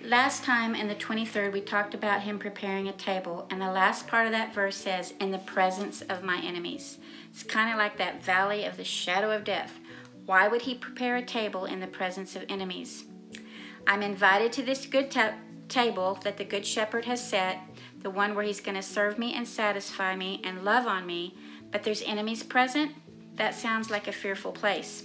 Last time in the 23rd, we talked about him preparing a table, and the last part of that verse says, in the presence of my enemies. It's kind of like that valley of the shadow of death. Why would he prepare a table in the presence of enemies? I'm invited to this good table that the Good Shepherd has set, the one where he's going to serve me and satisfy me and love on me, but there's enemies present? That sounds like a fearful place.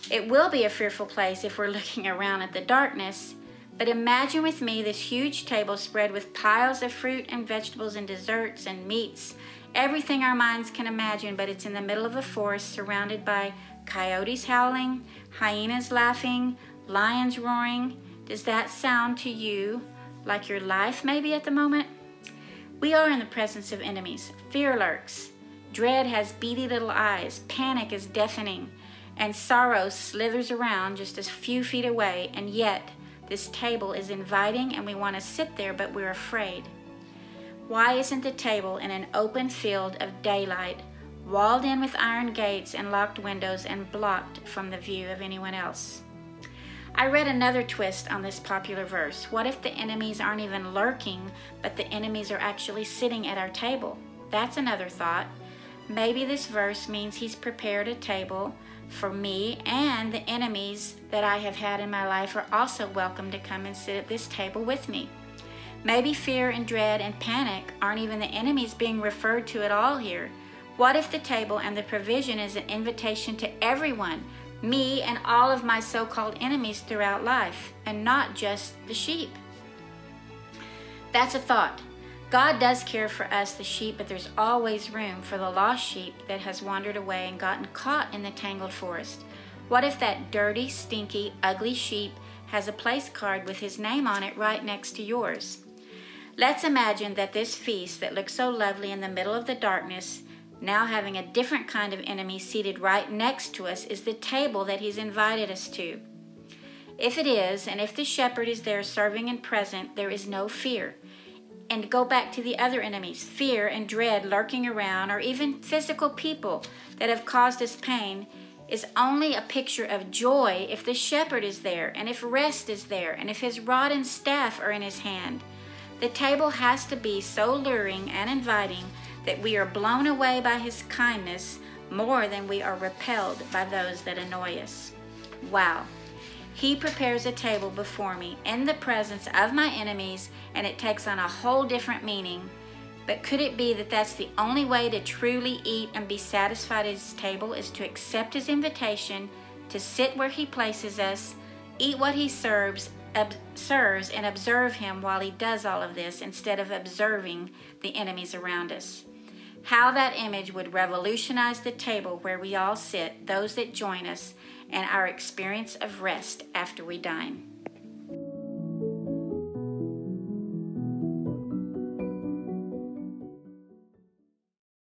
It will be a fearful place if we're looking around at the darkness, but imagine with me this huge table spread with piles of fruit and vegetables and desserts and meats, everything our minds can imagine, but it's in the middle of a forest surrounded by coyotes howling, hyenas laughing, lions roaring. Does that sound to you like your life maybe at the moment? We are in the presence of enemies. Fear lurks. Dread has beady little eyes. Panic is deafening. And sorrow slithers around just a few feet away, and yet this table is inviting and we want to sit there, but we're afraid. Why isn't the table in an open field of daylight, walled in with iron gates and locked windows and blocked from the view of anyone else? I read another twist on this popular verse. What if the enemies aren't even lurking, but the enemies are actually sitting at our table? That's another thought. Maybe this verse means he's prepared a table for me, and the enemies that I have had in my life are also welcome to come and sit at this table with me. Maybe fear and dread and panic aren't even the enemies being referred to at all here. What if the table and the provision is an invitation to everyone, me and all of my so-called enemies throughout life, and not just the sheep? That's a thought. God does care for us, the sheep, but there's always room for the lost sheep that has wandered away and gotten caught in the tangled forest. What if that dirty, stinky, ugly sheep has a place card with his name on it right next to yours? Let's imagine that this feast that looks so lovely in the middle of the darkness, now having a different kind of enemy seated right next to us, is the table that he's invited us to. If it is, and if the shepherd is there serving and present, there is no fear. And go back to the other enemies, fear and dread lurking around, or even physical people that have caused us pain, is only a picture of joy if the shepherd is there, and if rest is there, and if his rod and staff are in his hand. The table has to be so luring and inviting that we are blown away by his kindness more than we are repelled by those that annoy us. Wow. He prepares a table before me in the presence of my enemies, and it takes on a whole different meaning. But could it be that that's the only way to truly eat and be satisfied at his table, is to accept his invitation, to sit where he places us, eat what he serves, and observe him while he does all of this, instead of observing the enemies around us? How that image would revolutionize the table where we all sit, those that join us, and our experience of rest after we dine.